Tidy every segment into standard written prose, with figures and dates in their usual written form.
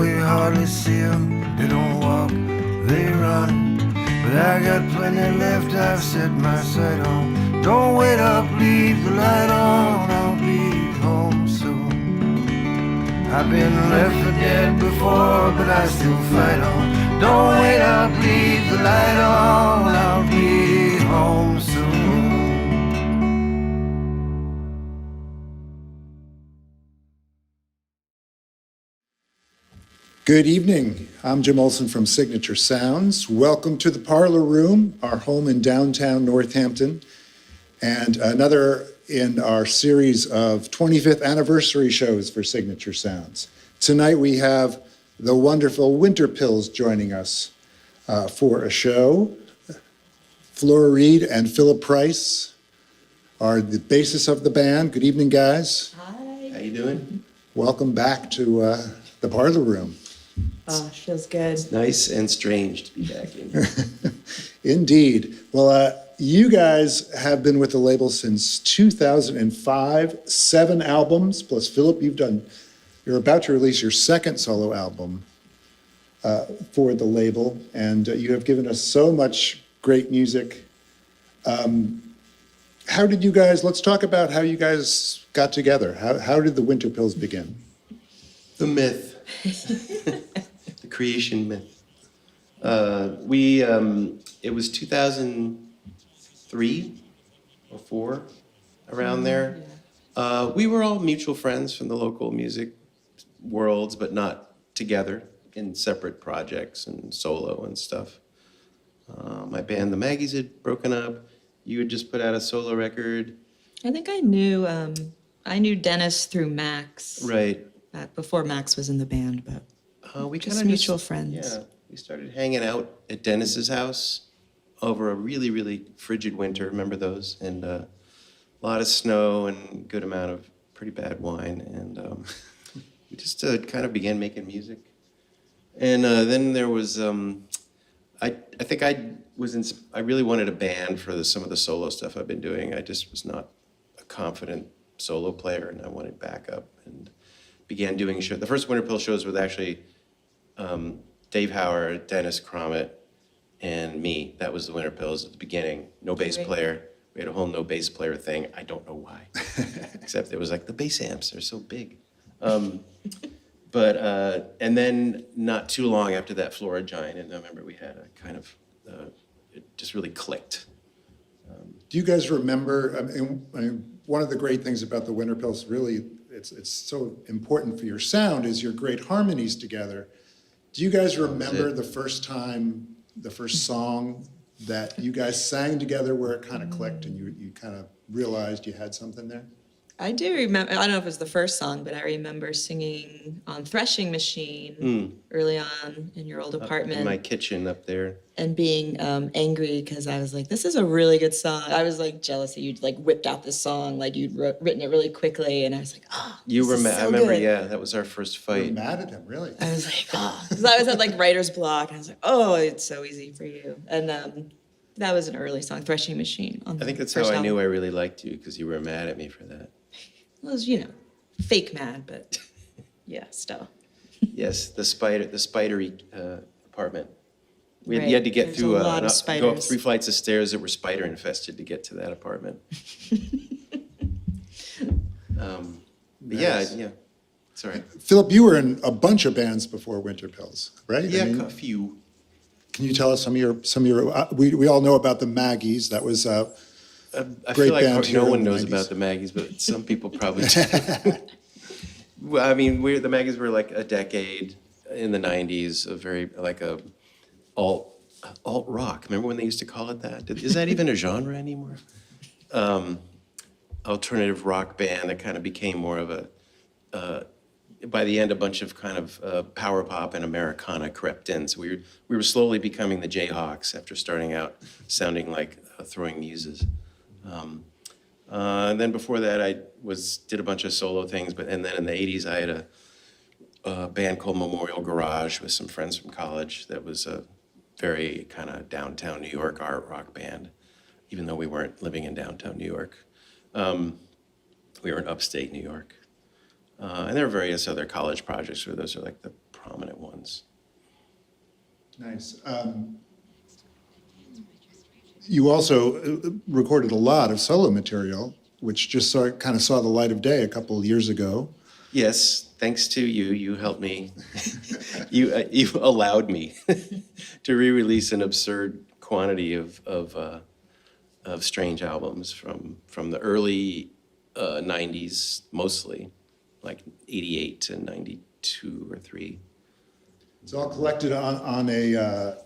we hardly see them. They don't walk, they run. But I got plenty left, I've set my sight on. Don't wait up, leave the light on, I'll be home soon. I've been left for dead before, but I still fight on. Don't wait up, leave the light on, I'll be home soon. Good evening. I'm Jim Olson from Signature Sounds. Welcome to the Parlor Room, our home in downtown Northampton, and another in our series of 25th anniversary shows for Signature Sounds. Tonight we have the wonderful Winterpills joining us for a show. Flora Reed and Philip Price are the basis of the band. Good evening, guys. Hi. How you doing? Welcome back to the Parlor Room. Oh, feels good. It's nice and strange to be back in. Indeed. Well, you guys have been with the label since 2005, 7 albums, plus Philip, you're about to release your second solo album for the label, and you have given us so much great music. How did you guys, let's talk about how you guys got together. How did the Winterpills begin? The myth. The creation myth. It was 2003 or 4, around there. We were all mutual friends from the local music worlds, but not together, in separate projects and solo and stuff. My band, the Maggies, had broken up. You had just put out a solo record. I think I knew Dennis through Max. Right. Before Max was in the band, but We just kinda mutual friends. Yeah, we started hanging out at Dennis's house over a really, really frigid winter. Remember those? And a lot of snow and good amount of pretty bad wine. And we just kind of began making music. And then there was, I think I really wanted a band for some of the solo stuff I've been doing. I just was not a confident solo player, and I wanted backup. And began doing shows. The first Winterpills shows with actually Dave Howard, Dennis Cromit, and me. That was the Winterpills at the beginning. No bass player. We had a whole no bass player thing. I don't know why. Except it was like the bass amps, they're so big. And then not too long after that, Flora joined, and I remember we had a kind of, it just really clicked. Do you guys remember, I mean, one of the great things about the Winterpills, really, it's so important for your sound, is your great harmonies together. Do you guys remember the first time, the first song that you guys sang together where it kind of clicked and you kind of realized you had something there? I do remember, I don't know if it was the first song, but I remember singing on Threshing Machine early on in your old apartment. In my kitchen up there. And being angry because I was like, this is a really good song. I was like jealous that you'd like whipped out this song, like you'd written it really quickly. And I was like, oh, You were mad. so I remember, good. yeah, that was our first You fight. were mad at him, really? I was like, oh, because I was at like writer's block. And I was like, oh, it's so easy for you. And that was an early song, Threshing Machine. I think that's how I knew I really liked you, because you were mad at me for that. It was, fake mad, but yeah, still. Yes, the spidery apartment. You Right, had to get there's through a lot of go up spiders. 3 flights of stairs that were spider infested to get to that apartment. Nice. Yeah. Sorry. Philip, you were in a bunch of bands before Winterpills, right? Yeah, I mean, a few. can you tell us some of your, we all know about the Maggies, that was I great feel like band here no in one the knows 90s. about the Maggies, but some people probably do. Well, I mean, the Maggies were like a decade in the 90s, a very, like a alt rock. Remember when they used to call it that? Is that even a genre anymore? Alternative rock band that kind of became more of a, by the end, a bunch of kind of power pop and Americana crept in. So we were slowly becoming the Jayhawks after starting out sounding like Throwing Muses. And then before that, I did a bunch of solo things, and then in the 80s, I had a band called Memorial Garage with some friends from college that was a very kind of downtown New York art rock band, even though we weren't living in downtown New York. We were in upstate New York. And there were various other college projects where those are like the prominent ones. Nice. You also recorded a lot of solo material, which just kind of saw the light of day a couple of years ago. Yes, thanks to you, you helped me. You allowed me to re-release an absurd quantity of strange albums from the early 90s, mostly, like 88 to 92 or 3. It's all collected on a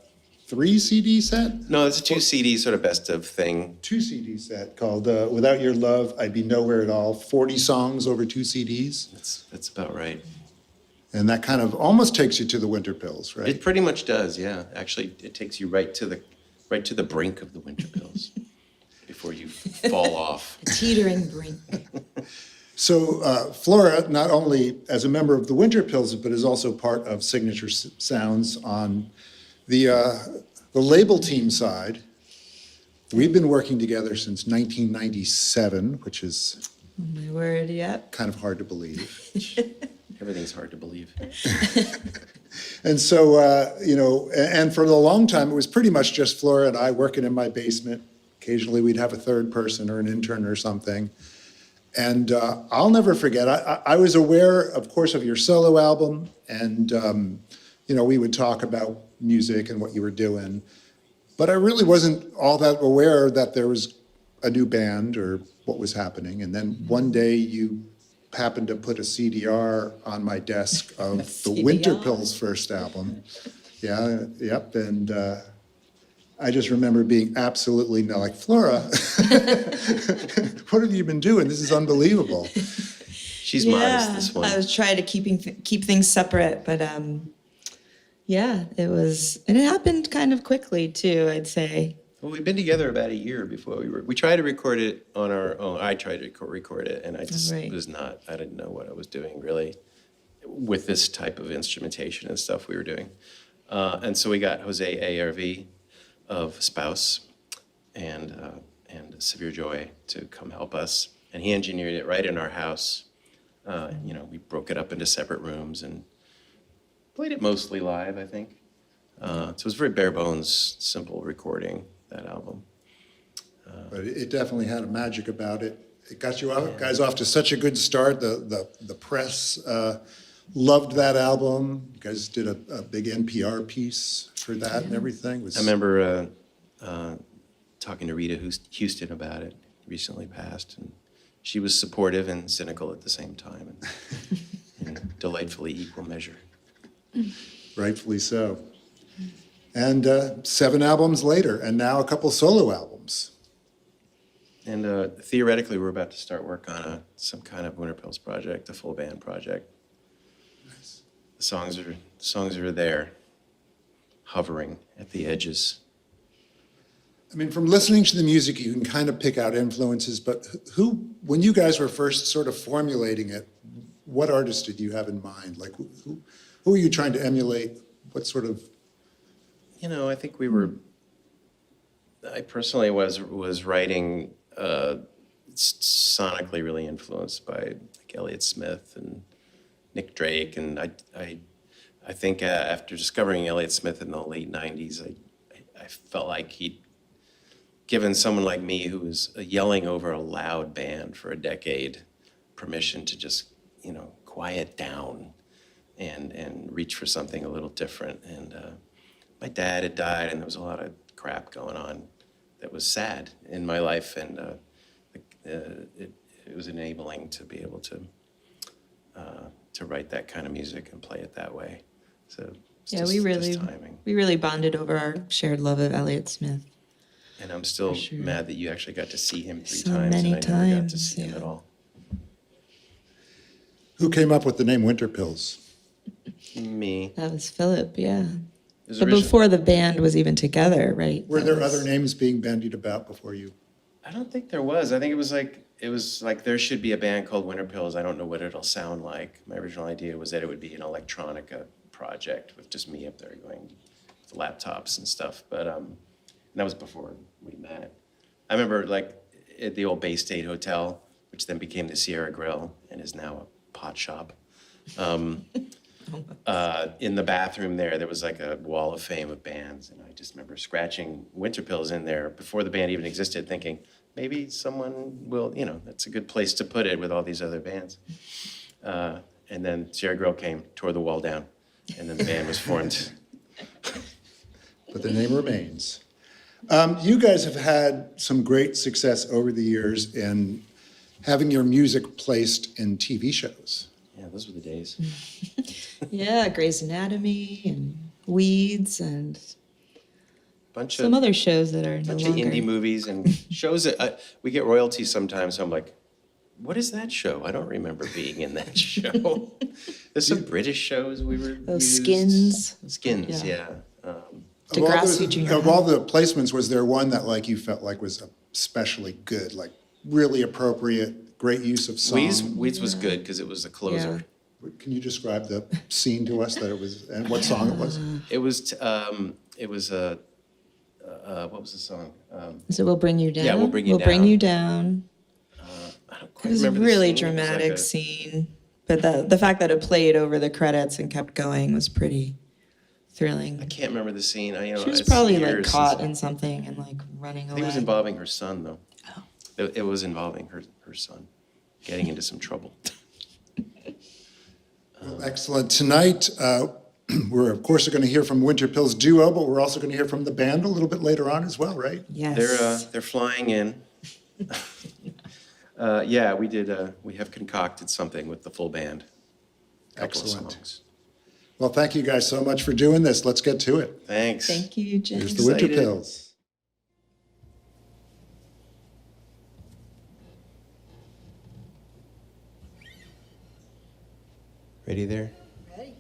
3 CD set? No, it's a 2 CD sort of best of thing. 2 CD set called Without Your Love, I'd Be Nowhere at All. 40 songs over 2 CDs. That's about right. And that kind of almost takes you to the Winterpills, right? It pretty much does, yeah. Actually, it takes you right to the brink of the Winterpills before you fall off. A teetering brink. So Flora, not only as a member of the Winterpills, but is also part of Signature Sounds on the label team side. We've been working together since 1997, which is Oh my word, yep. kind of hard to believe. Everything's hard to believe. And so, and for a long time, it was pretty much just Flora and I working in my basement. Occasionally, we'd have a third person or an intern or something. And I'll never forget, I was aware, of course, of your solo album, and, we would talk about music and what you were doing. But I really wasn't all that aware that there was a new band or what was happening. And then one day you happened to put a CDR on my desk of the CDR? Winterpills' first album. Yeah, yep, and I just remember being absolutely like, Flora, what have you been doing? This is unbelievable. She's modest, this one. I was trying to keep things separate, but yeah, it happened kind of quickly too, I'd say. Well, we've been together about a year before we tried to record it on our own. I tried to record it, and I just Right. I didn't know what I was doing really with this type of instrumentation and stuff we were doing. And so we got Jose ARV of Spouse and Severe Joy to come help us. And he engineered it right in our house. We broke it up into separate rooms and played it mostly live, I think. So it was very bare bones, simple recording, that album. But it definitely had a magic about it. It got you guys off to such a good start. The press loved that album. You guys did a big NPR piece for that and everything. I remember talking to Rita Houston about it, recently passed, and she was supportive and cynical at the same time, in delightfully equal measure. Rightfully so. And 7 albums later, and now a couple solo albums. And theoretically, we're about to start work on some kind of Winterpills project, a full band project. Nice. The songs are there, hovering at the edges. I mean, from listening to the music, you can kind of pick out influences, but when you guys were first sort of formulating it, what artists did you have in mind? Like, who are you trying to emulate? What sort of... I think I personally was writing sonically really influenced by like Elliott Smith and Nick Drake, and I think after discovering Elliott Smith in the late 90s, I felt like he'd given someone like me who was yelling over a loud band for a decade permission to just, quiet down and reach for something a little different. And my dad had died, and there was a lot of crap going on that was sad in my life, and it was enabling to be able to write that kind of music and play it that way. So it's Yeah, just, we just timing. really bonded over our shared love of Elliott Smith. And I'm still sure. mad that you actually got to see him 3 So times, many and I never got to times, see him yeah. at all. Who came up with the name Winterpills? Me. That was Philip, yeah. It was But before the band was even together, right? Were That there was- other names being bandied about before you? I don't think there was. I think it was like there should be a band called Winterpills. I don't know what it'll sound like. My original idea was that it would be an electronica project with just me up there going with laptops and stuff. But and that was before we met. I remember like at the old Bay State Hotel, which then became the Sierra Grill and is now a pot shop. Oh in the bathroom there was like a wall of fame of bands, and I just remember scratching Winterpills in there before the band even existed, thinking maybe someone will, that's a good place to put it with all these other bands. And then Sierra Grill came, tore the wall down, and then the band was formed. But the name remains. You guys have had some great success over the years in having your music placed in TV shows. Yeah, those were the days. Yeah, Grey's Anatomy and Weeds and Bunch some other shows that are no bunch of longer. indie movies and shows that we get royalties sometimes. So I'm like, what is that show? I don't remember being in that show. There's some British shows we were used. Skins. Skins, Yeah. yeah. Degrassi Junior Of all the placements, was there one that like you felt like was especially good, like really appropriate, great use of song? Weeds was good because it was the closer. Can you describe the scene to us that it was, and what song it was? It was what was the song? So We'll Bring You Down. Yeah, We'll Bring You We'll Bring Down. You Down. I don't It quite was a remember the really scene. It was dramatic like scene. But the fact that it played over the credits and kept going was pretty thrilling. I can't remember the scene. She was it's probably like years caught since- in something and like running I away. think it was involving her son, though. It was involving her son getting into some trouble. Well, excellent. Tonight, we're of course going to hear from Winterpills duo, but we're also going to hear from the band a little bit later on as well, right? Yes. They're flying in. Yeah, we have concocted something with the full band. Couple of Excellent. songs. Well, thank you guys so much for doing this. Let's get to it. Thanks. Thank you, Jen. Here's the Excited. Winterpills. Ready there? Ready.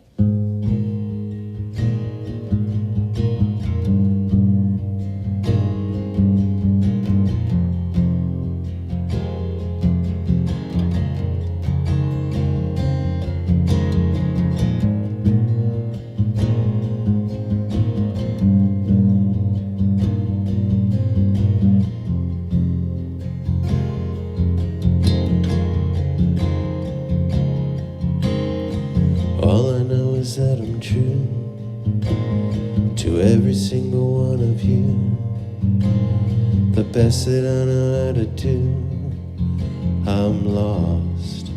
All I know is that I'm true to every single one of you. The best that I know how to do. I'm lost,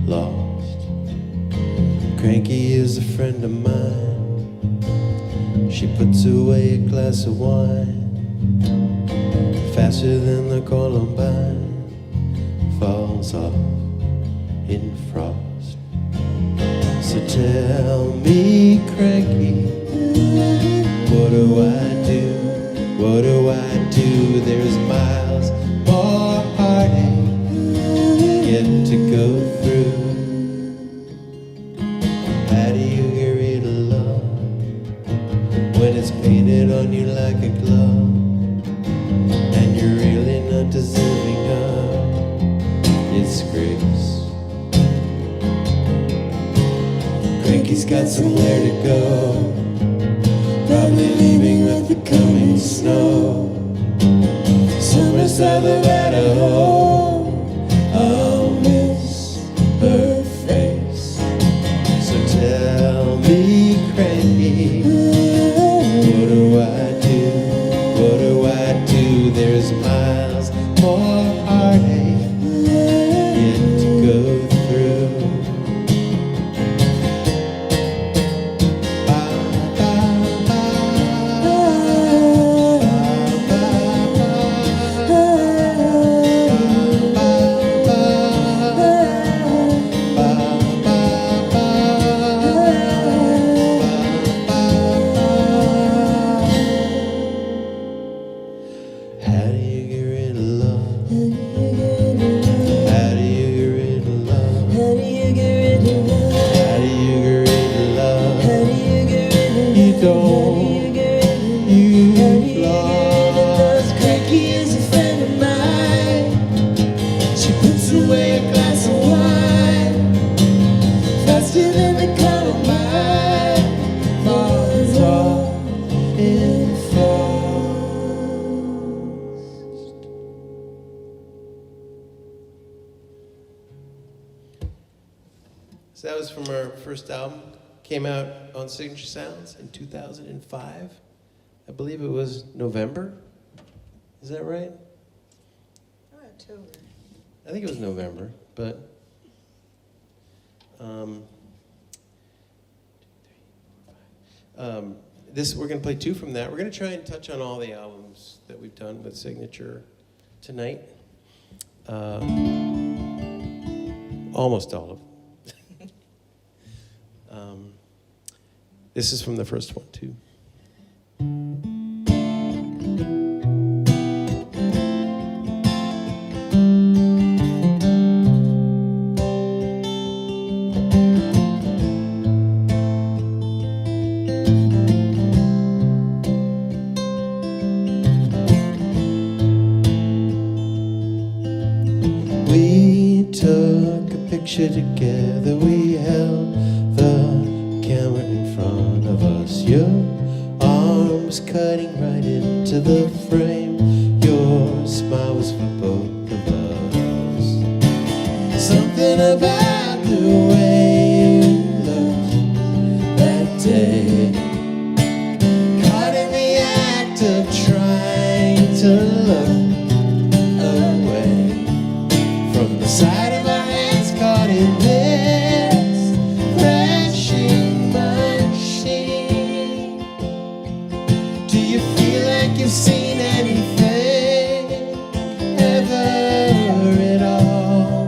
lost. Cranky is a friend of mine. She puts away a glass of wine faster than the Columbine falls off in frost. So tell me, Cranky, what do I do? What do I do? There's miles more heartache yet to go through. How do you get rid of love when it's painted on you like a glove and you're really not deserving of its grace? Cranky's got somewhere to go, probably leaving with the coming snow. Somewhere south of Idaho, I'll miss her face. So tell me, Cranky, what do I do? What do I do? There's miles more heartache yet to go through. How do you get rid of love? How do you get rid of love? How do you get rid of love? How do you get rid of love? How do you get rid of love? You don't. You've Lost. lost. Cranky is a friend of mine. She puts away a glass of wine faster than the Columbine falls off in frost. So that was from our first album, came out on Signature Sounds in 2005. I believe it was November. Is that right? October. I think it was November, but this we're going to play two from that. We're going to try and touch on all the albums that we've done with Signature tonight. Almost all of them. This is from the first one too. Together we held the camera in front of us. Your arms cutting right into the frame. Your smile was for both of us. Something about the way you looked that day, caught in the act of trying to look away from the side of our hands caught in this crashing machine. Do you feel like you've seen anything ever at all?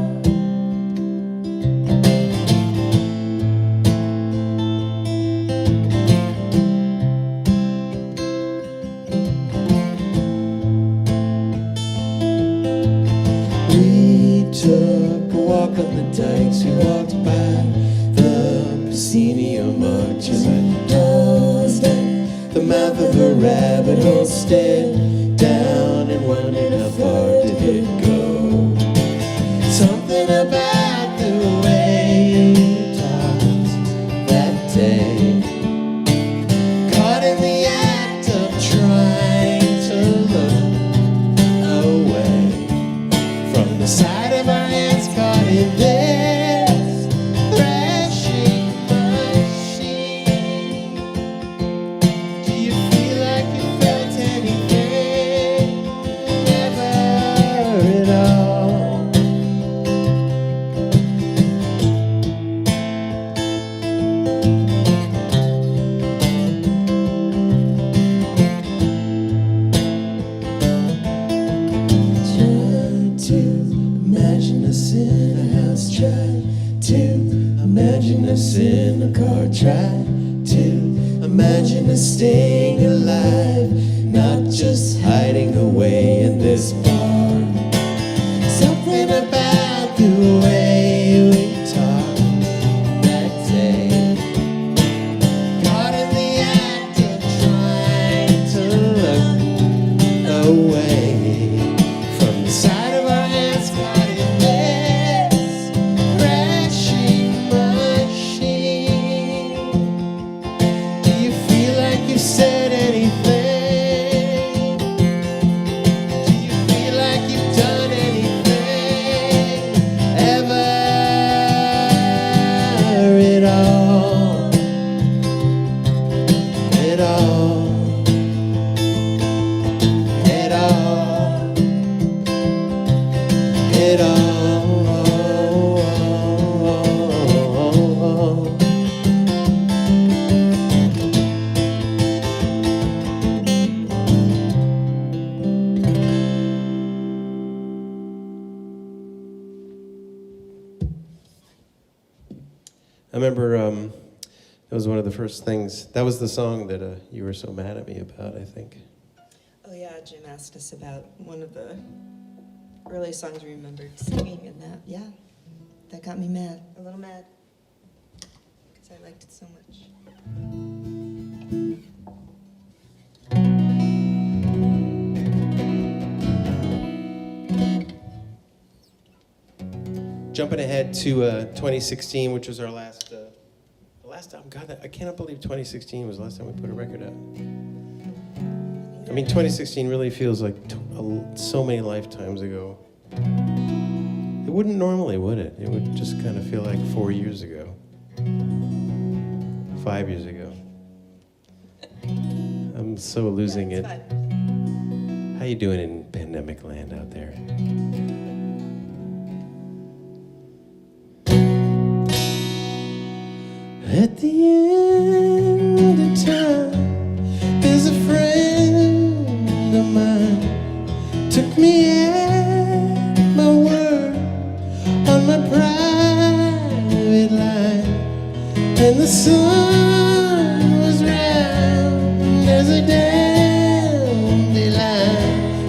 We took a walk on the dikes, we walked by the proscenium arches. I dozed at the mouth of a rabbit hole, stared down and wondered how far did it go. Something about the way you talked that day, caught in the act of trying to look away from the side of our hands caught in this thrashing machine. Do you feel like you felt anything ever at all? Try to imagine us in a house, try to imagine us in a car, try to imagine us staying alive, not just hiding away in this bar. Something about the way we talked that day, caught in the act of trying to look away from the side of our hands caught in this crashing machine. Do you feel like you've said anything? Do you feel like you've done anything ever at all? At all? At all? At all? I remember that was one of the first things. That was the song that you were so mad at me about, I think. Oh yeah, Jim asked us about one of the early songs we remembered singing, and that got me mad, a little mad, because I liked it so much. Jumping ahead to 2016, which was our last album. God, I cannot believe 2016 was the last time we put a record out. I mean, 2016 really feels like so many lifetimes ago. It wouldn't normally, would it? It would just kind of feel like 4 years ago. 5 years ago. I'm so losing it. How you doing in pandemic land out there? At the end of time, there's a friend of mine took me at my word on my private line, and the sun was round as a dandelion,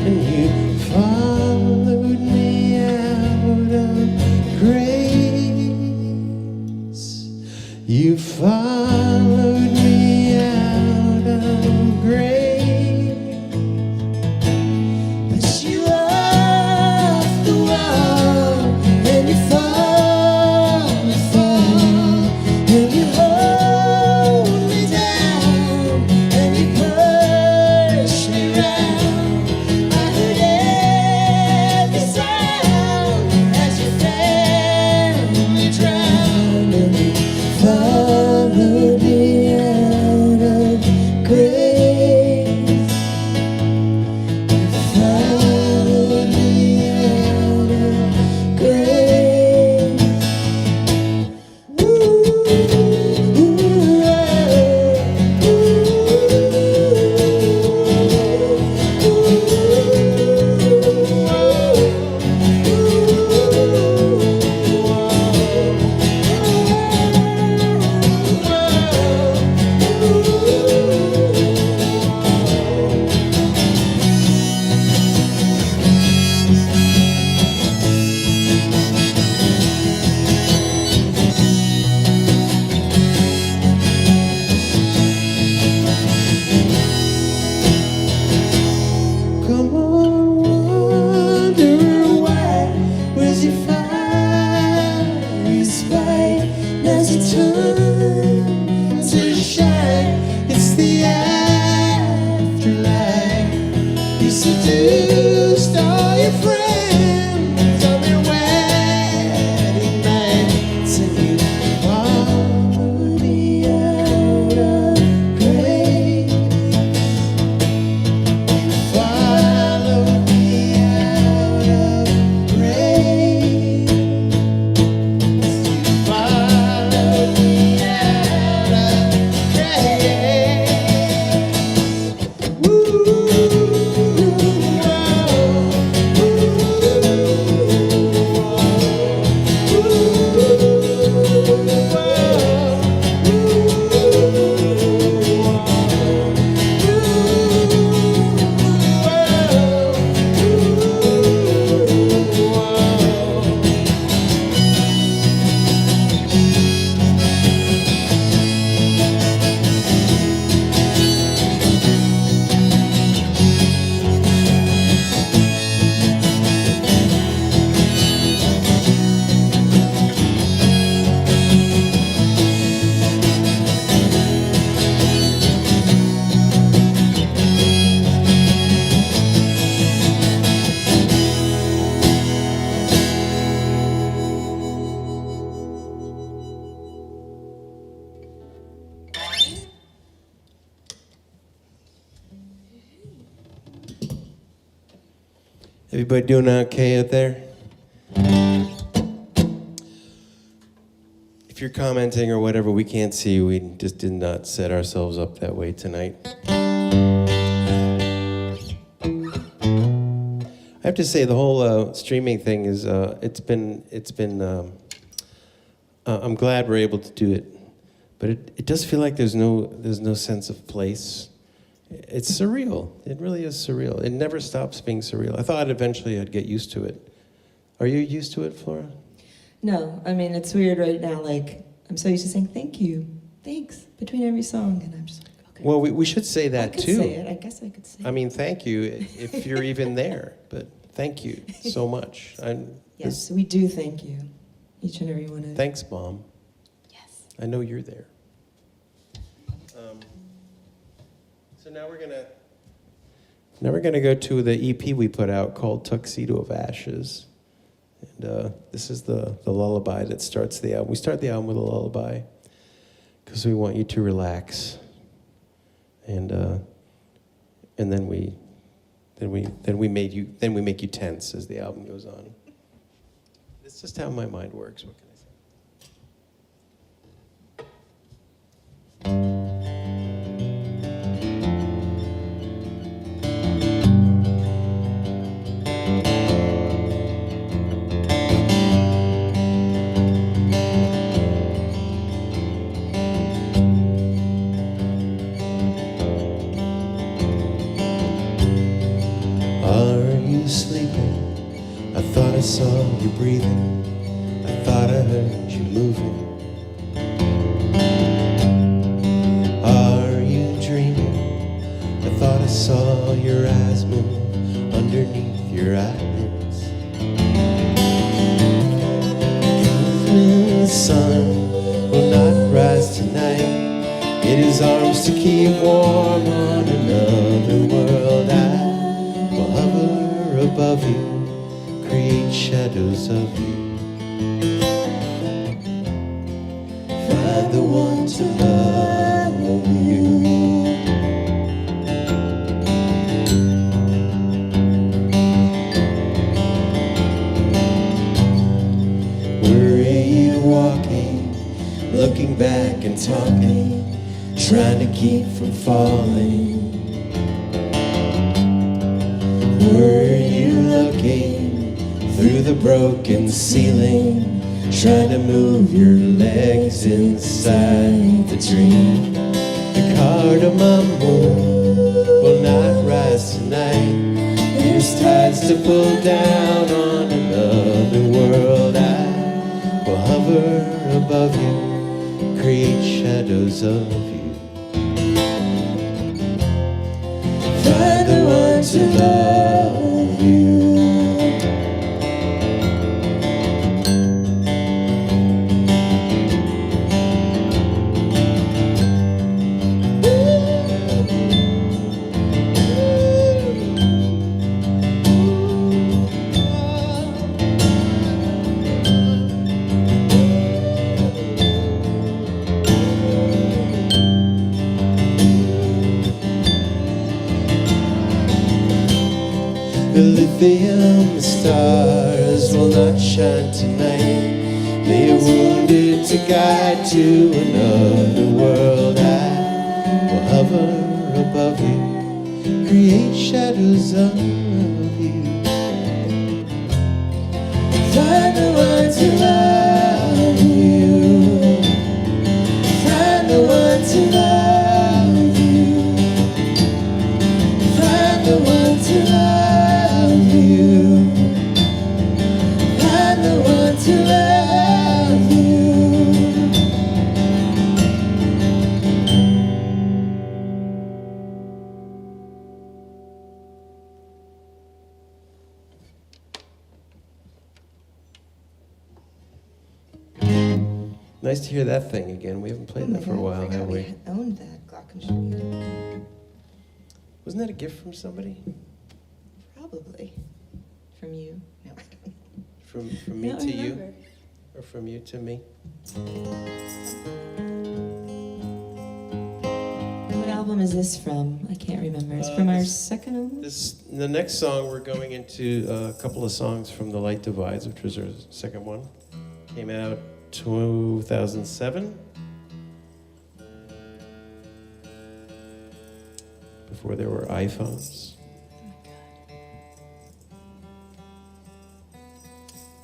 and you followed me out of grace. You followed me out of grace. Push you off the wall, and you fall, and you hold me down, and you push me round. I heard every sound as you found me drowned, and you followed me out of grace. Followed me out of grace. Come on, wonder why. Where's your fire, spite? Now's your time to shine. It's the afterlife. You seduced all your friends on their wedding nights, and you followed me out of grace. Follow me out of grace. Follow me out of grace. Woo. Everybody doing okay out there? If you're commenting or whatever, we can't see you. We just did not set ourselves up that way tonight. I have to say, the whole streaming thing is, I'm glad we're able to do it, but it does feel like there's no sense of place. It's surreal. It really is surreal. It never stops being surreal. I thought eventually I'd get used to it. Are you used to it, Flora? No, I mean, it's weird right now. Like, I'm so used to saying thank you, thanks, between every song, and I'm just like, okay. Well, we should say that I could too. say it. I guess I could say it. I mean, thank you if you're even there, but thank you so much. Yes, we do thank you, each and every one of you. Thanks, Mom. Yes. I know you're there. So now we're gonna go to the EP we put out called Tuxedo of Ashes, and this is the lullaby that starts the album. We start the album with a lullaby because we want you to relax. And then we make you tense as the album goes on. It's just how my mind works. What can I say? Are you sleeping? I thought I saw you breathing. I thought I heard you moving. Are you dreaming? I thought I saw your eyes move underneath your eyelids. The sun will not rise tonight. It is arms to keep warm on another world. I will hover above you, create shadows of you. Find the one to love you. Where are you walking, looking back and talking, trying to keep from falling? Were you looking through the broken ceiling, trying to move your legs inside the dream? The cardamom moon will not rise tonight. There's tides to pull down on another world. I will hover above you, create shadows of you. Find the one to love you. The lithium stars will not shine tonight. They are wounded to guide to another world. I will hover above you, create shadows of you. Find the one to love you. Find the one to love you. Find the one to love you. Find the one to love you. Nice to hear that thing again. We haven't played that for a while, have we? Owned that glockenspiel. Wasn't that a gift from somebody? Probably. From you. No. From me No, I to you? remember. Or from you to me? What album is this from? I can't remember. It's from our second album? The next song, we're going into a couple of songs from The Light Divides, which was our second one. Came out 2007. Before there were iPhones.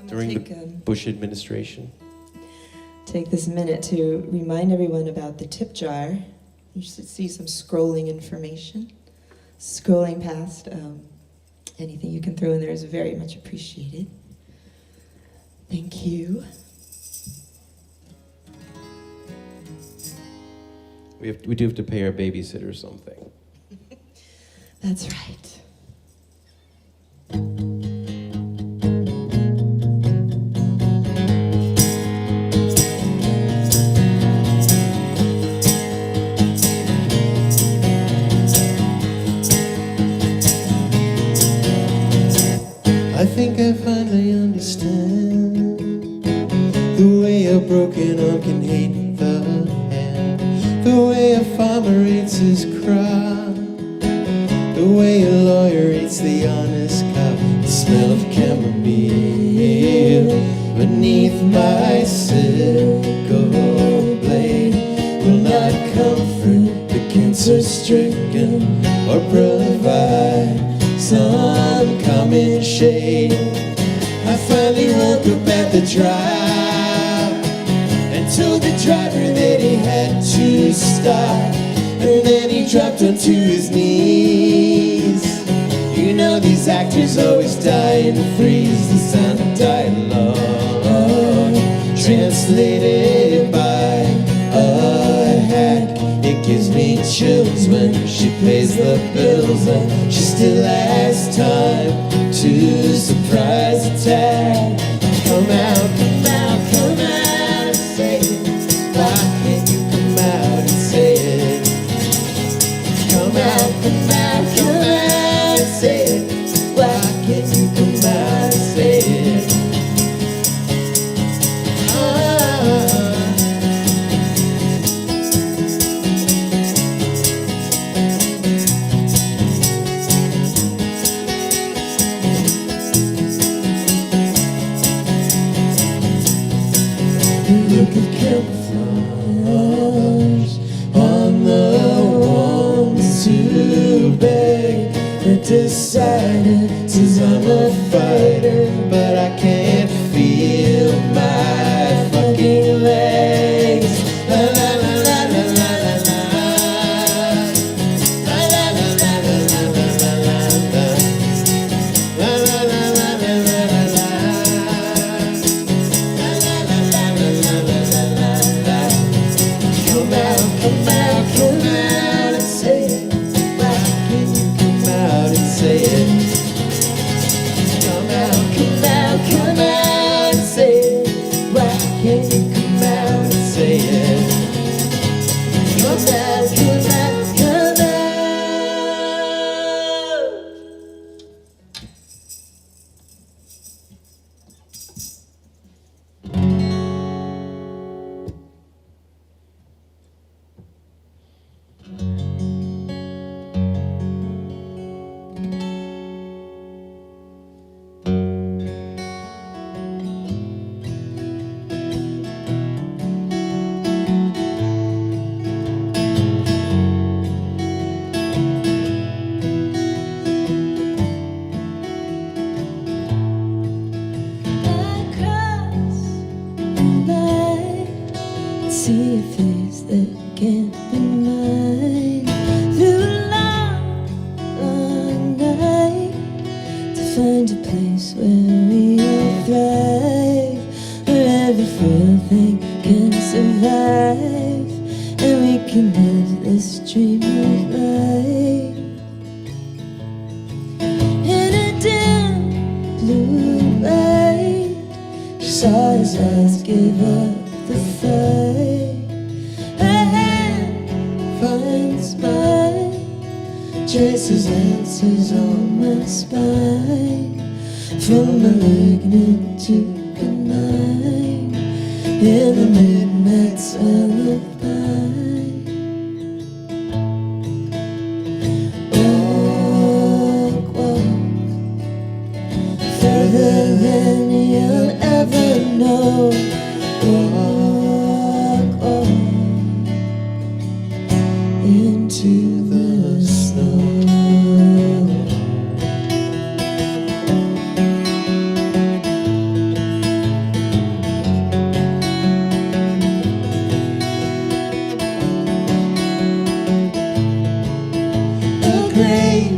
During the Bush administration. Take this minute to remind everyone about the tip jar. You should see some scrolling information. Scrolling past, anything you can throw in there is very much appreciated. Thank you. We do have to pay our babysitter something. That's right. I think I finally understand the way a broken arm can hate the hand. The way a farmer eats his crop, the way a lawyer eats the honest cop. The smell of chamomile beneath my sickle blade will not comfort the cancer-stricken or provide some common shade. I finally woke up at the drive and told the driver that he had to stop. And then he dropped onto his knees. You know these actors always die in threes. The sound of dialogue translated by a hack. It gives me chills when she pays the bills, and she still has time to surprise attack. Come out, come out, come out and say it. Why can't you come out and say it? Come out, come out, come out and say it. Why can't you come out and say it? Look at camouflage on the ones who beg for decided. Says I'm a fighter, but I can't feel my fucking legs. La la la la la la la la. La la la la la la la la la. La la la la la la la la. Come out, come out, come out and say it. Why can't you come out and say it? Come out, come out, come out and say it. Why can't you come out and say it? Come out, come out, come out. See a face that can't be mine. Through a long, long night to find a place where we all thrive, where every frail thing can survive, and we can live this dream of life. In a dim blue light, she saw his eyes give up the fight. Her hand finds mine, traces answers on my spine. From malignant to benign, in the midnight lullaby. Walk, walk, further than you'll ever know. Walk, walk into the snow. A great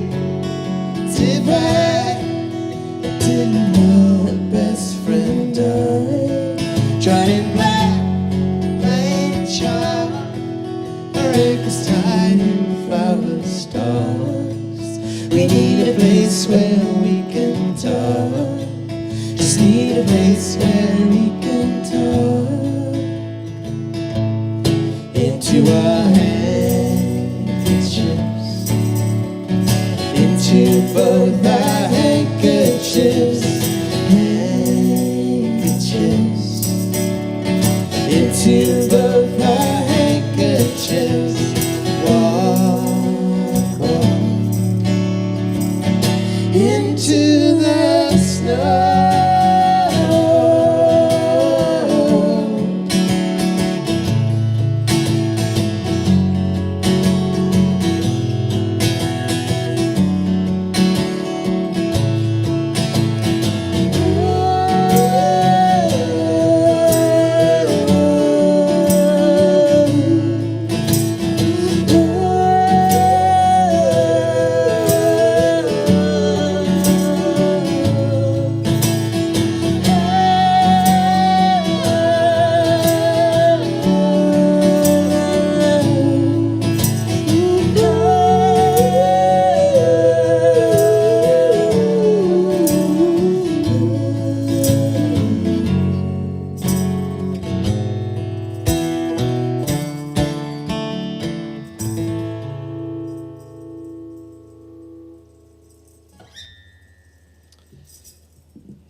divide, I didn't know a best friend died. Tried in black, playing sharp, our anchors tied in flower stars. We need a place where we can talk. Just need a place where we can talk. Into our handkerchiefs, into both our handkerchiefs, handkerchiefs, into both our handkerchiefs.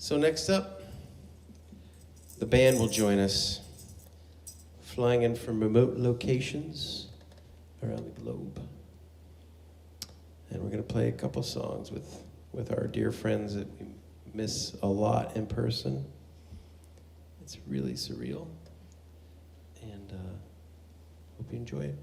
So next up, the band will join us, flying in from remote locations around the globe. And we're going to play a couple songs with our dear friends that we miss a lot in person. It's really surreal. And hope you enjoy it.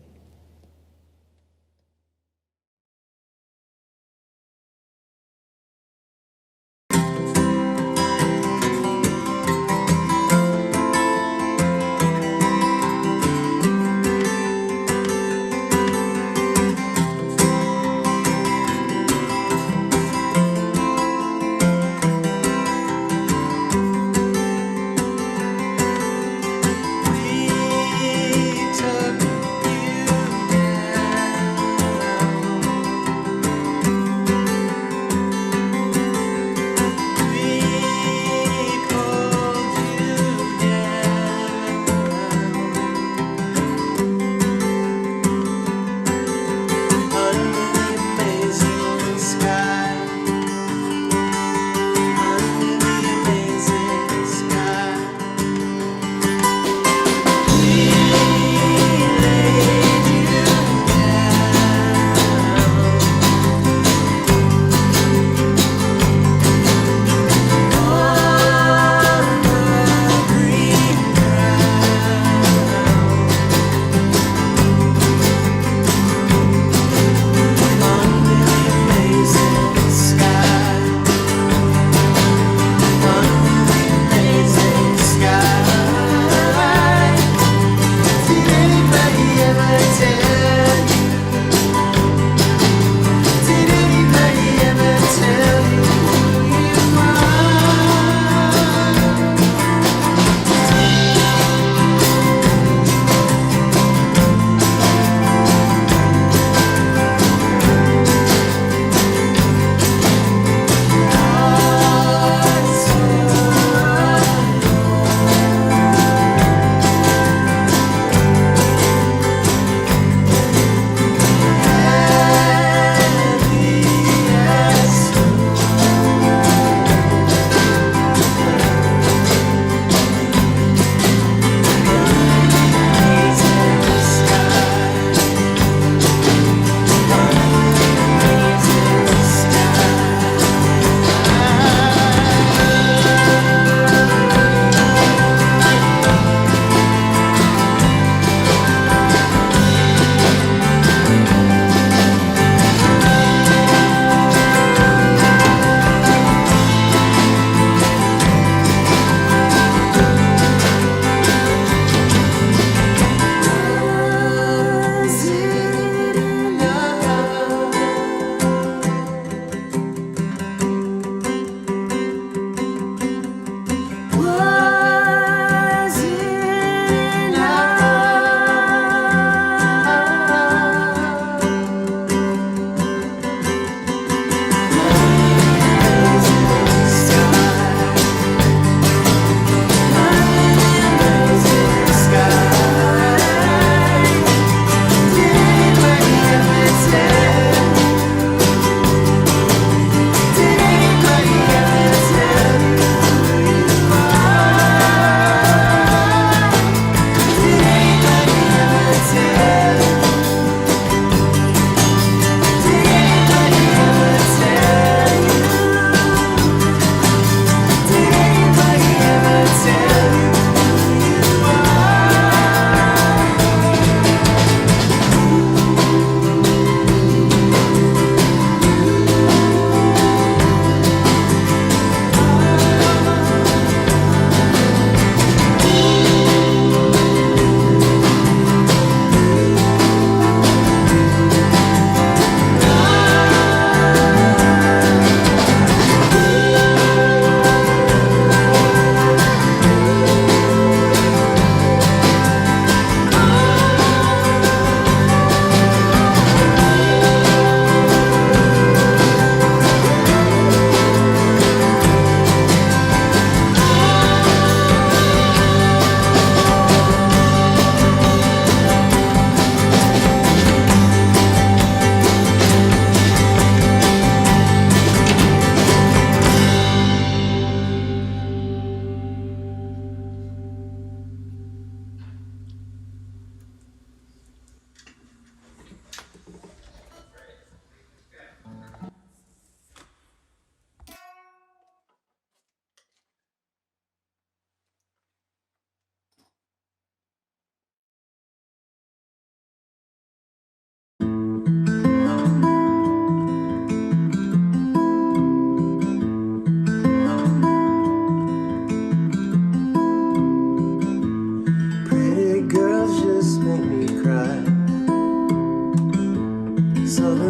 We took you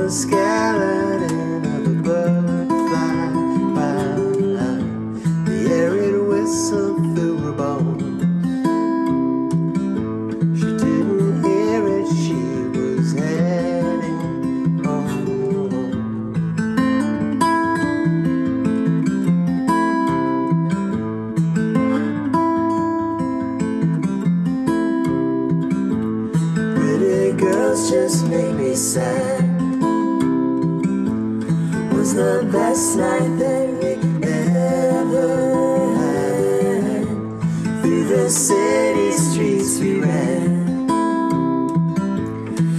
the skeleton of a bird fly by. The arid whistle through her bones. She didn't hear it, she was heading home. Pretty girls just make me sad. Was the best night that we ever had. Through the city streets we ran.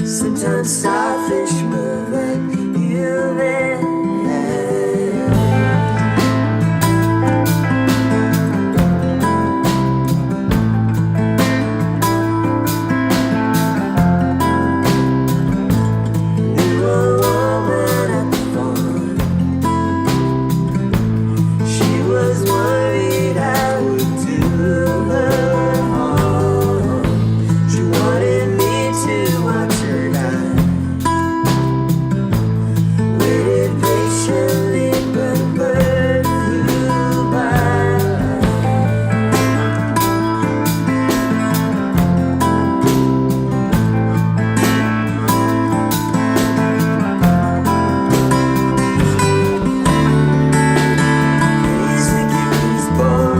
Sometimes starfish move like human hands. Knew a woman at the farm. She was worried I would do her harm. She wanted me to watch her die. Waited patiently, but a bird flew by. These Achilles born,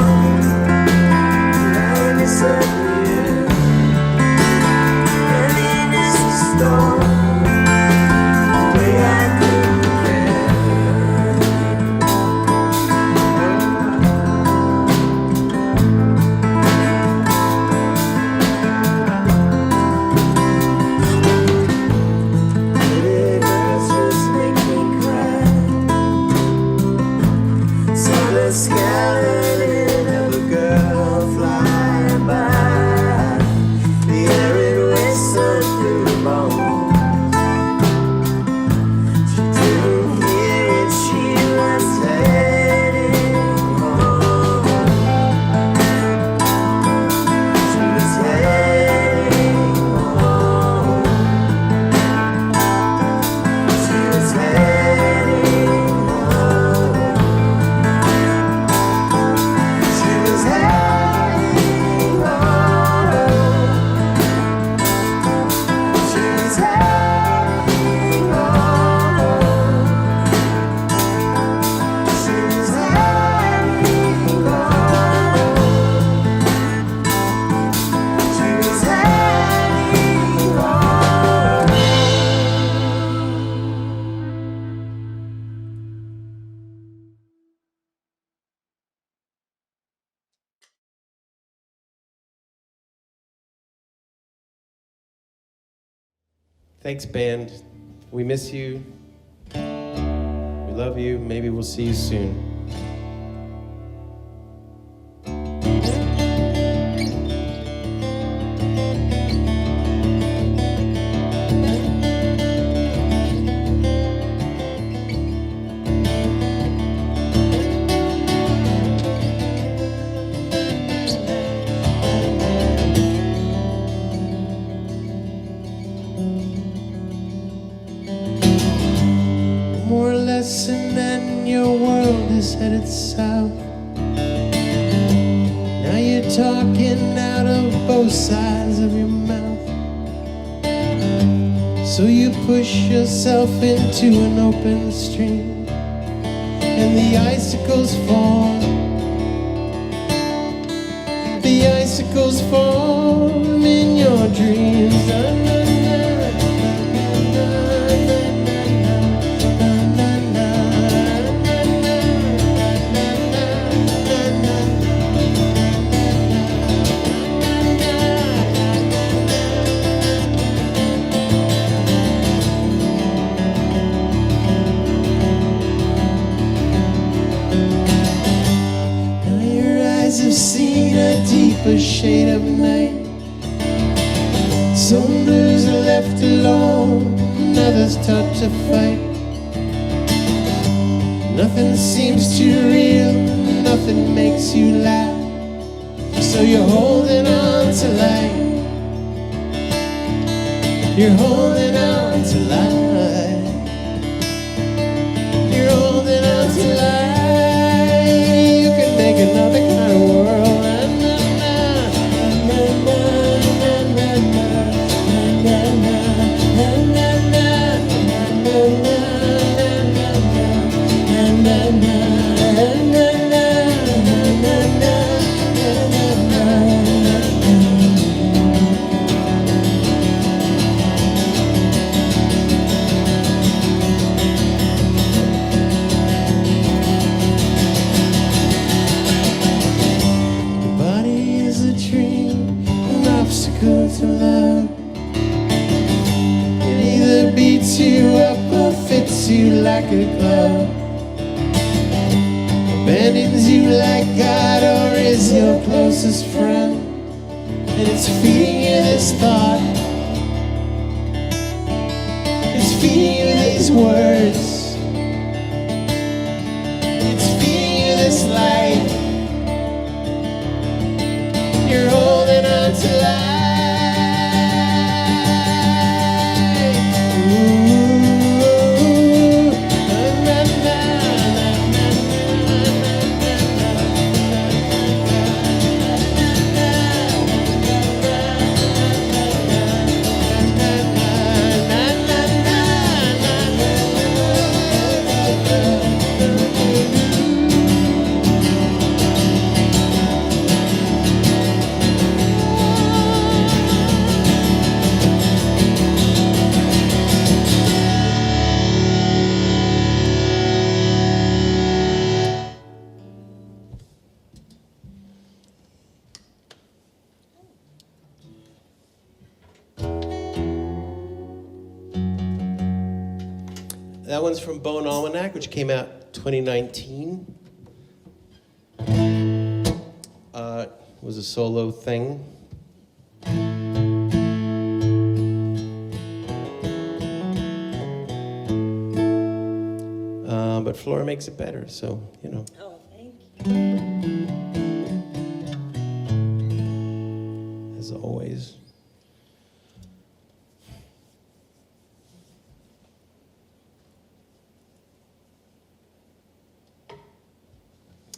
line is unclear. Heaviness is storm, the way I couldn't care. Pretty girls just make me cry. Saw the skeleton of a girl fly by. The arid whistle through her bones. She didn't hear it, she was heading home. She was heading home. She was heading home. She was heading home. She was heading home. She was heading home. She was heading home. Thanks, band. We miss you. We love you. Maybe we'll see you soon. More or less, and then your world is headed south. Now you're talking out of both sides of your mouth. So you push yourself into an open stream, and the icicles form. The icicles form in your dreams. Now your eyes have seen a deeper shade of night. Some blues are left alone, and others taught to fight. Nothing seems too real, nothing makes you laugh. So you're holding on to life. You're holding on to life. holding on to life. You can make another kind of world. Your body is a dream, an obstacle to love. It either beats you up or fits you like a glove. Abandons you like God or is your closest friend. And it's feeding you this thought. It's feeding you these words. It's feeding you this light. You're holding on to life. That one's from Bone Almanac, which came out 2019. Was a solo thing. But Flora makes it better, so, you know. Oh, thank you. As always. I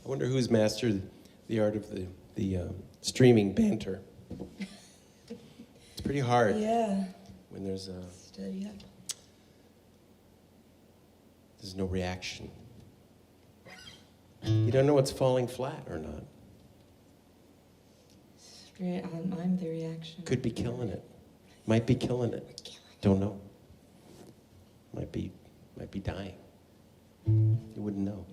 wonder who's mastered the art of the streaming banter. It's pretty hard Yeah. when there's Steady up. no reaction. You don't know what's falling flat or not. I'm the reaction. Could be killing it. Might be killing it. Don't know. Might be dying. You wouldn't know.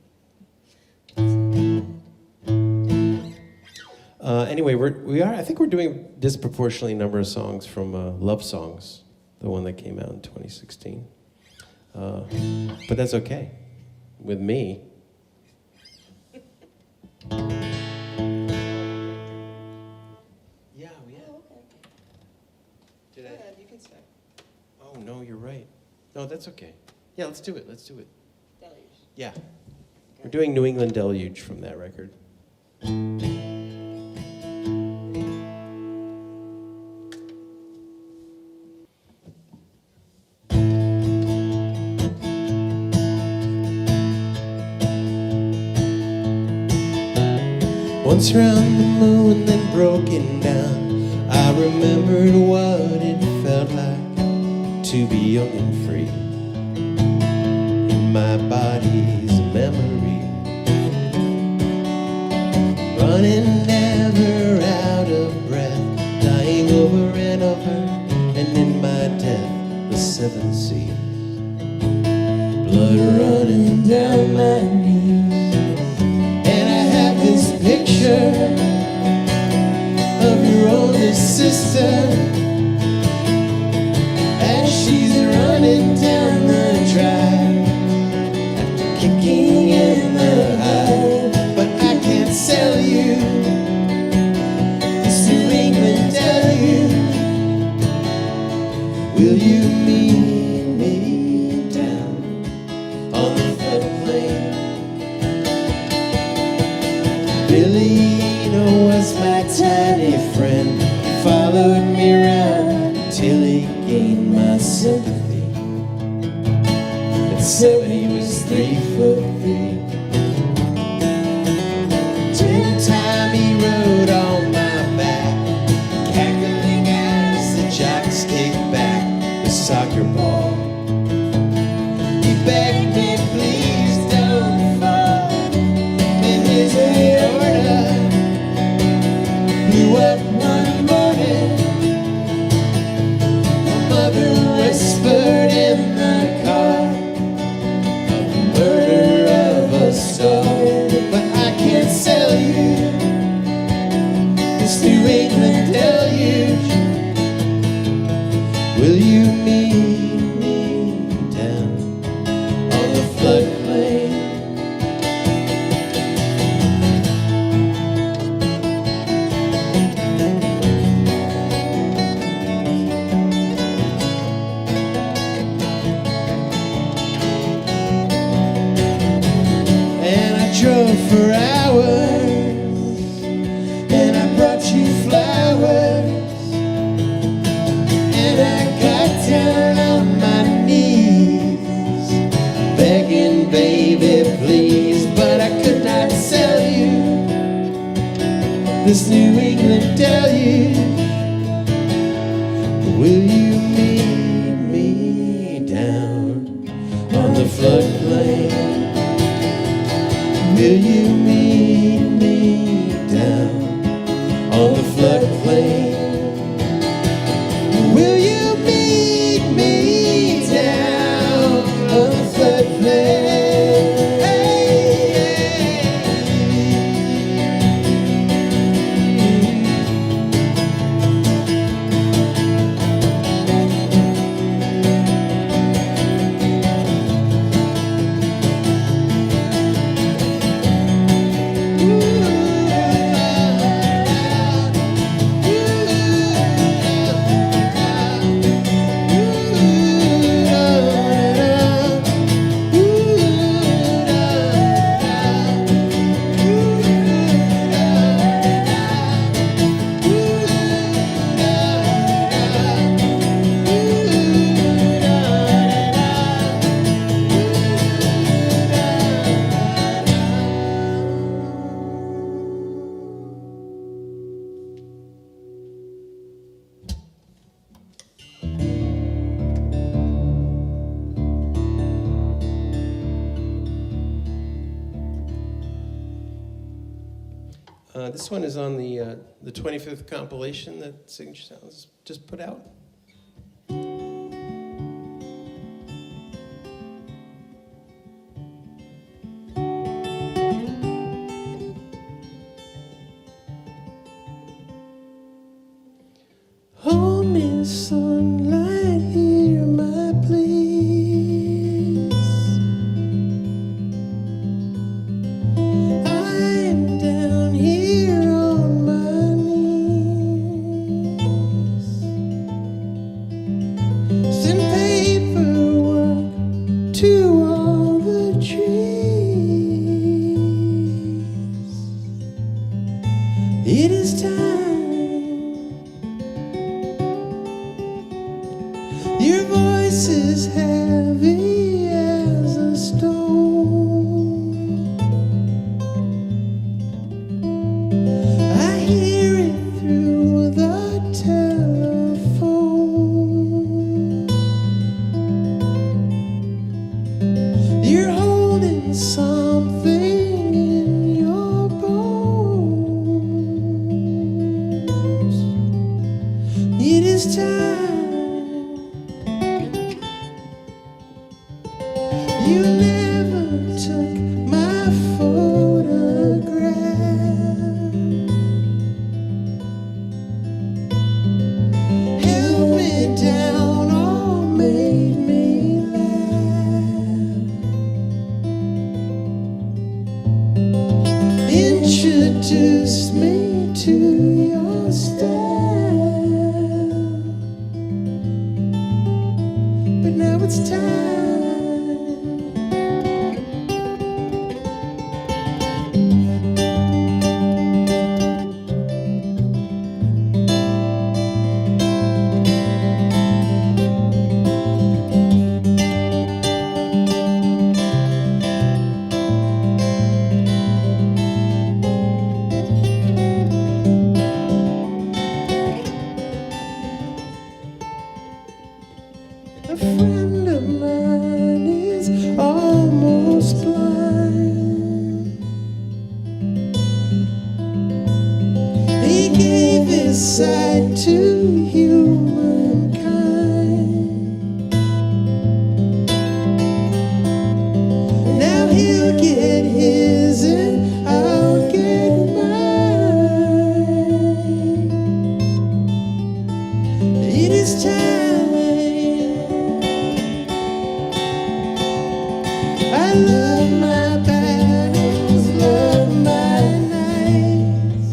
Anyway, I think we're doing a disproportionately number of songs from Love Songs, the one that came out in 2016. But that's okay with me. Yeah. Oh, okay. Did Go I? ahead, you can start. Oh no, you're right. No, that's okay. Yeah, let's do it. Deluge. Yeah. We're doing New England Deluge from that record. Once round the moon, then broken down, I remembered what it felt like to be young and free. In my body's memory, running never out of breath, dying over and over, and in my death, the seven seas. Blood running down my knees, and I have this picture of your oldest sister as she's running down the drive after kicking in the eye. But I can't sell you this New England deluge. Will you meet me down on the floodplain? Billino was my tiny friend. He followed me around till he gained my sympathy. At said he was 3'3". Till time he rode on my back, cackling as the jocks kicked back the soccer ball. He begged me, please don't fall, and his aorta blew up one morning. My mother whispered in the car of the murder of a star. But I can't sell you this New England deluge. Will you meet me down on the floodplain? And I drove for hours, and I brought you flowers, and I got down on my knees, begging, baby, please. But I could not sell you this New England deluge. Will you meet me down on the floodplain? Will you meet me down on the floodplain? Will you meet me down on the floodplain? This one is on the 25th compilation that Signature Sounds just put out. Hold me, sunlight, hear my pleas. I'm down here on my knees. Send paperwork to all the trees. It is time. Your voice is heavy as a stone. I hear it through the telephone. You're holding something in your bones. It is time. You never took my photograph. Held me down or made me laugh. Introduced me to your style. But now it's time. A friend of mine is almost blind. He gave his sight to humankind. Now he'll get his and I'll get mine. It is time. I love my battles, love my nights,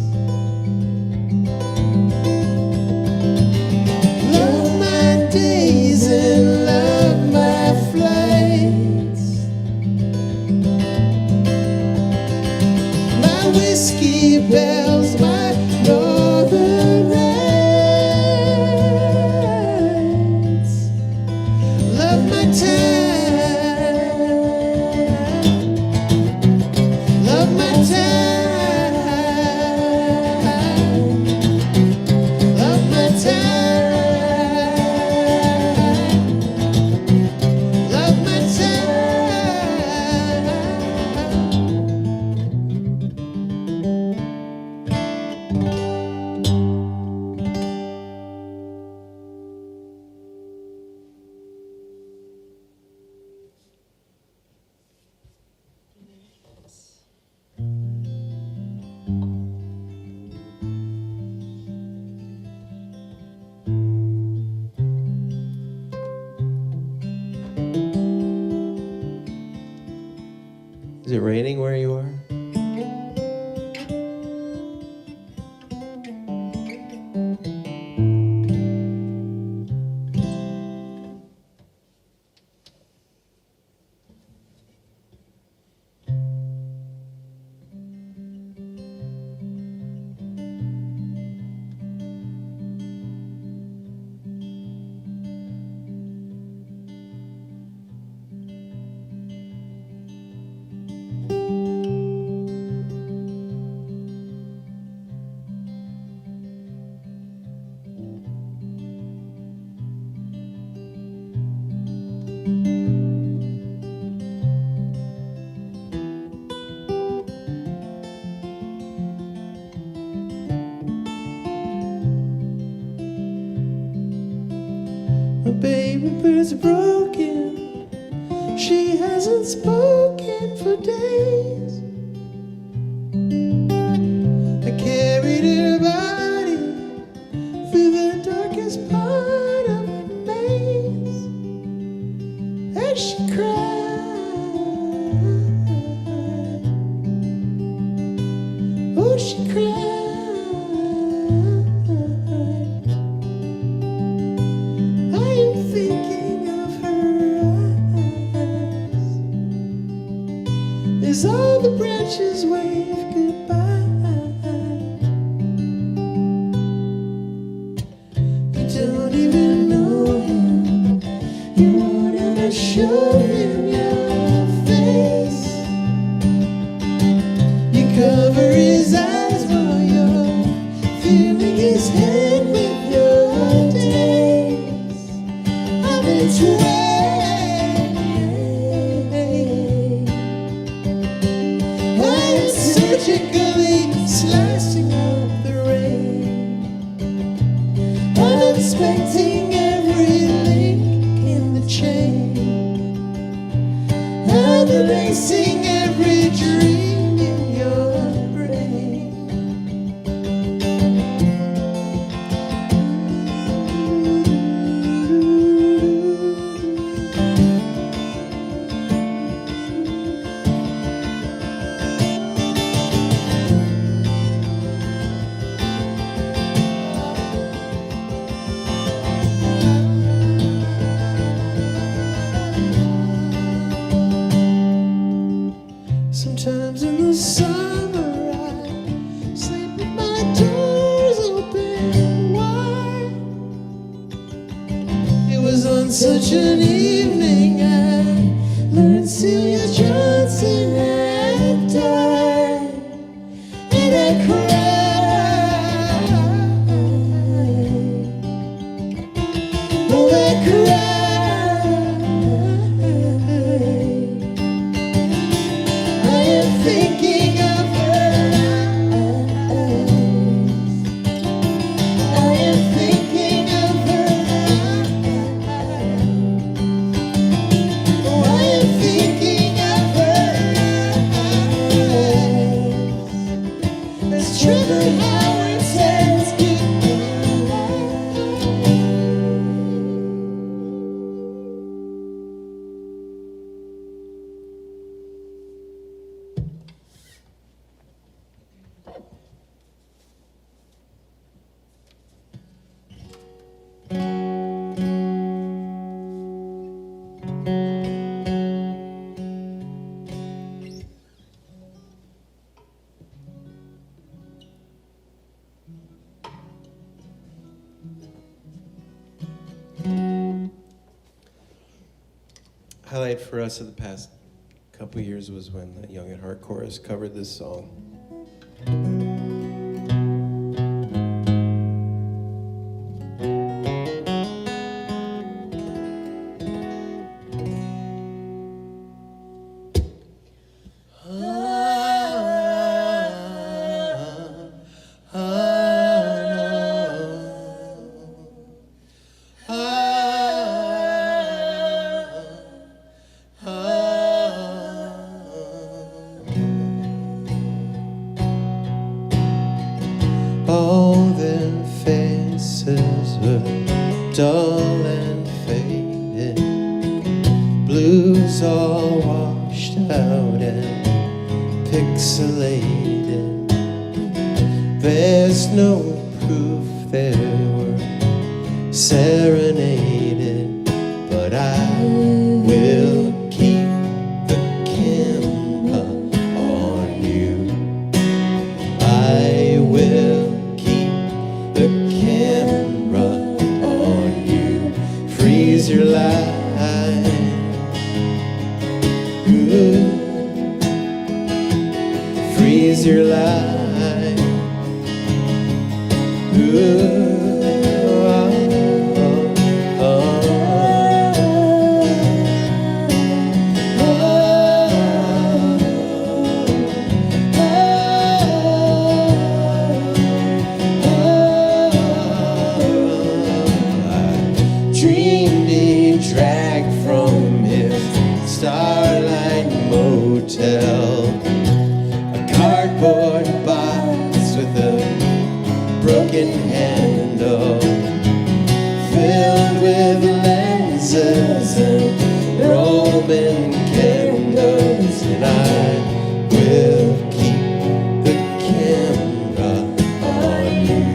love my days and love my flights. My whiskey bells, my northern nights, love my time. Love my time, love my time, love my time. Is it raining where you are? My baby bird's broken. She hasn't spoken for days. I carried her body through the darkest part of the maze as she cried. Oh, she cried. I am thinking of her eyes as all the branches wave goodbye. You don't even know him, you won't ever show him your face. You cover his eyes while you're filling his head with your days of its way. I am surgically slicing up the rain, unexpecting every link in the chain, and erasing every dream in your brain. Sometimes in the summer I sleep with my doors open wide. It was on such an evening I learned Celia Johnson had died, and I cried. Oh, I cried. highlight for us of the past couple years was when the Young at Heart Chorus covered this song. All their faces were dull and faded, blues all washed out and pixelated. There's no proof they were serenaded, but I will keep the camera on you. I will the camera on you. Freeze your light. Ooh. Freeze your light. Ooh. Dreamed he dragged from his Starlight Motel a cardboard box with a broken handle, filled with lenses and Roman candles, and I will keep the camera on you.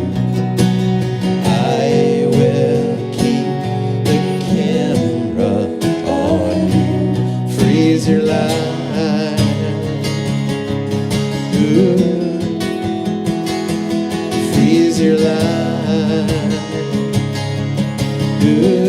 I will keep the camera on you. Freeze your light. Ooh. Freeze your light. Ooh.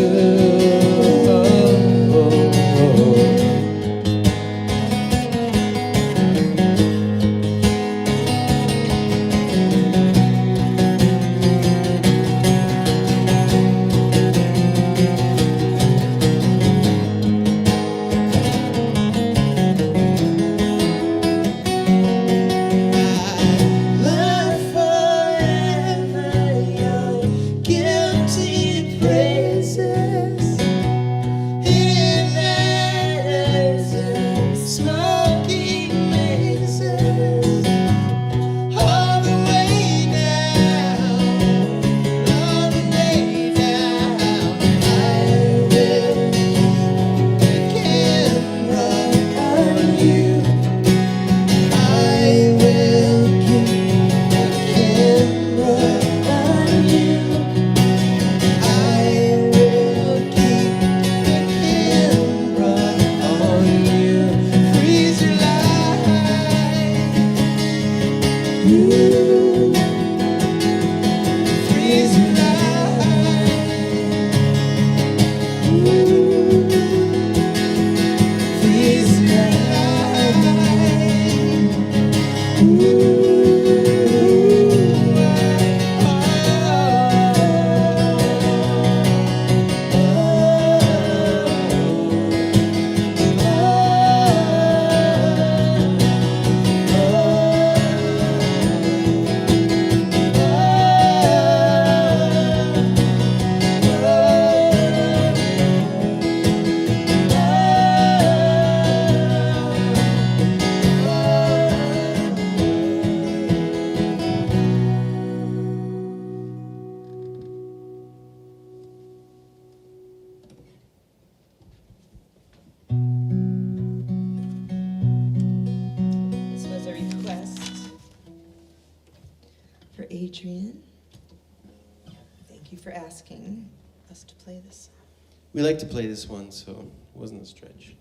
Adrian. Thank you for asking us to play this song. We like to play this one, so it wasn't a stretch.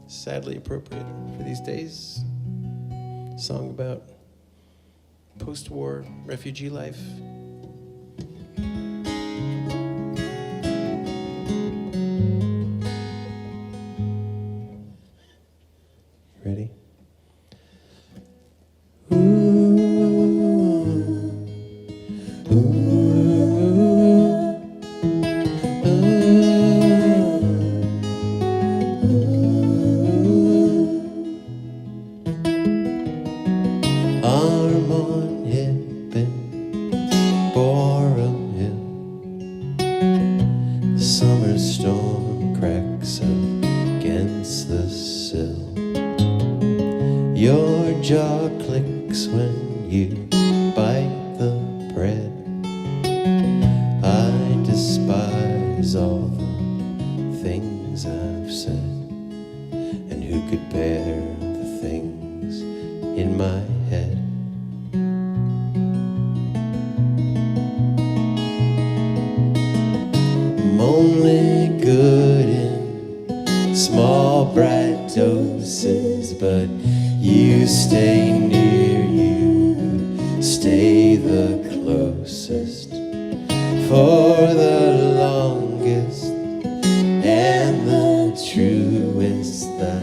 Sadly appropriate for these days. Song about post-war refugee life. stay the closest for the longest and the truest. The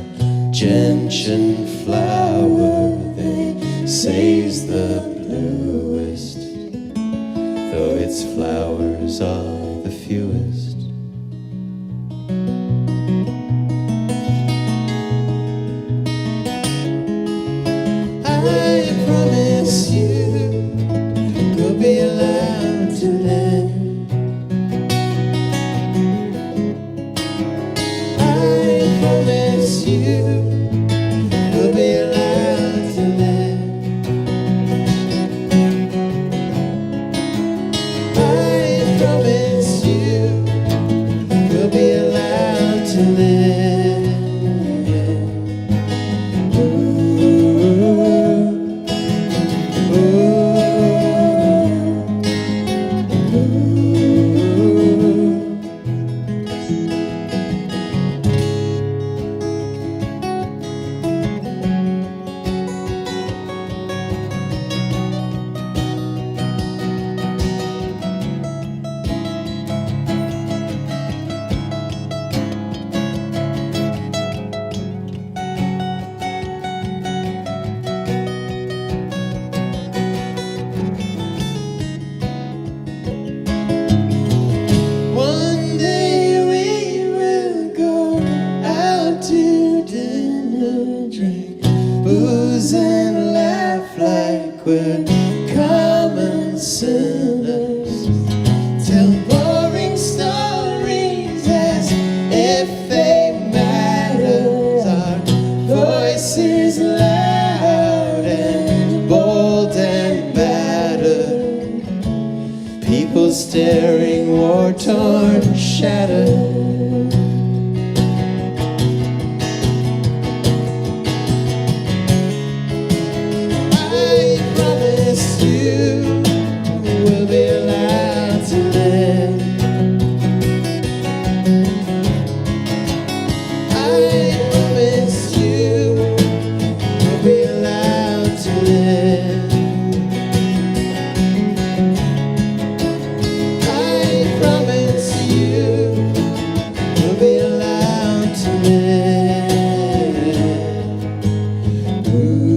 gentian flower, they say's the bluest, though its flowers are the fewest. I promise you we'll be allowed to live. I promise you we'll be allowed to live. I promise you we'll be allowed to live. One day we will go out to dinner, drink booze and laugh like we're common sinners. Tell boring stories as if they mattered. Our voices loud and bold and battered. People staring, war-torn, shattered. I promise you we'll be allowed to live. I promise you we'll be allowed to live. I promise you we'll be allowed to live. Ooh,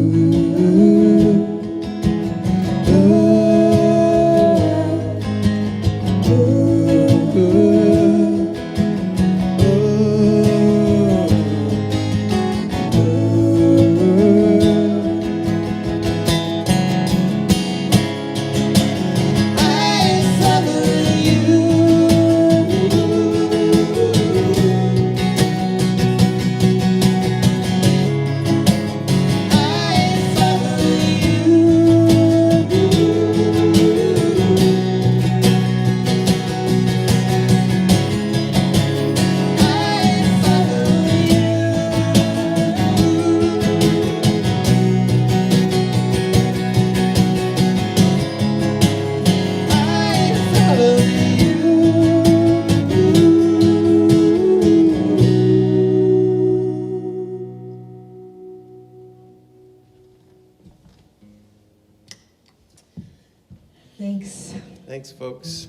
Thanks. Thanks, folks.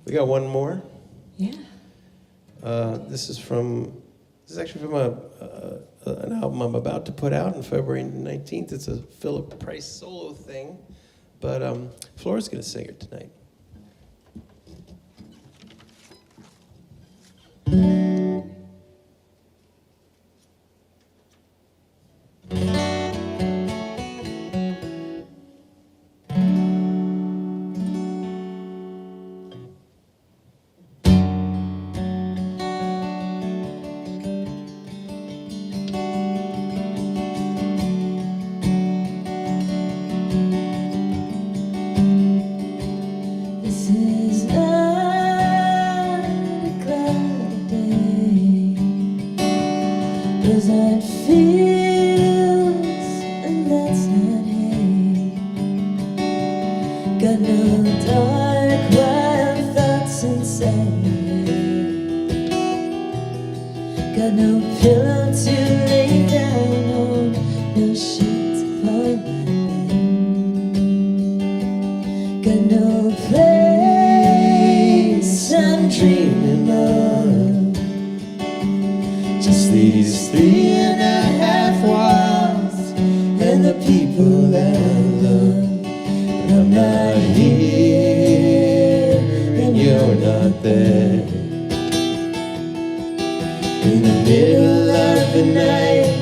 We got one more. Yeah. This is actually from an album I'm about to put out on February 19th. It's a Philip Price solo thing, but Flora's going to sing it tonight. This is not a cloudy day. There's that fields, and that's not hay. Got no dark wild thoughts inside. Got no pillow to lay down on, no sheets upon my bed. got no place I'm dreaming of. Just these 3.5 walls and the people that I love. But I'm not here and you're not there. In the middle of the night,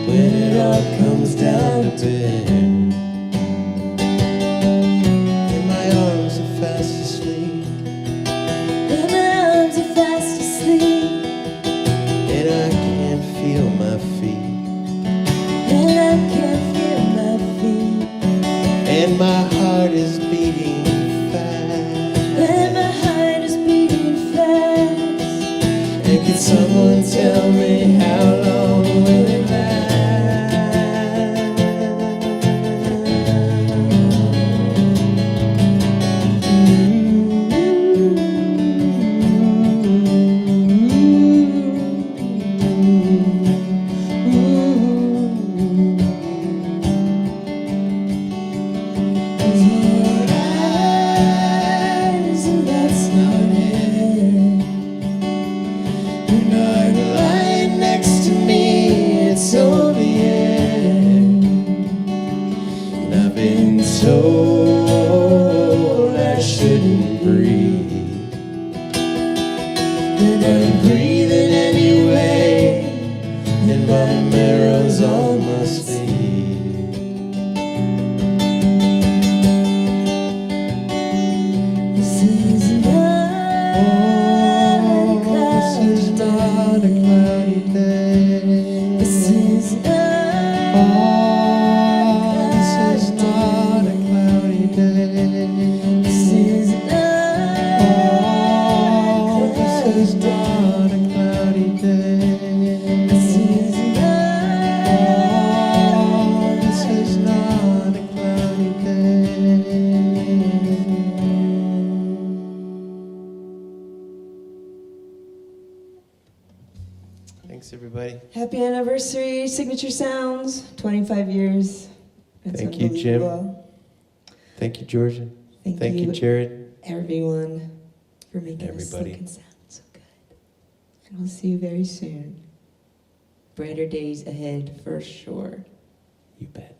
when it all comes down to bed, and my arms are fast asleep, and my arms are fast asleep, and I can't feel my feet, and I can't feel my feet, and my heart is beating fast, and my heart is beating fast. And can someone tell me how long will it last? And that's not it. You're not lying next to me, it's only air. And I've been told I shouldn't breathe, and I'm breathing anyway, and my marrow's on my sleeve. This is not a cloudy day. This is not a cloudy day. This is not a cloudy day. This is not a cloudy day. Thanks, everybody. Happy anniversary, Signature Sounds, 25 years. That's Thank you, Jim. unbelievable. Thank you, Georgia. Thank you, you. Jared. Everyone, for making us Everybody. look and sound so good. And we'll see you very soon. Brighter days ahead for sure. You bet.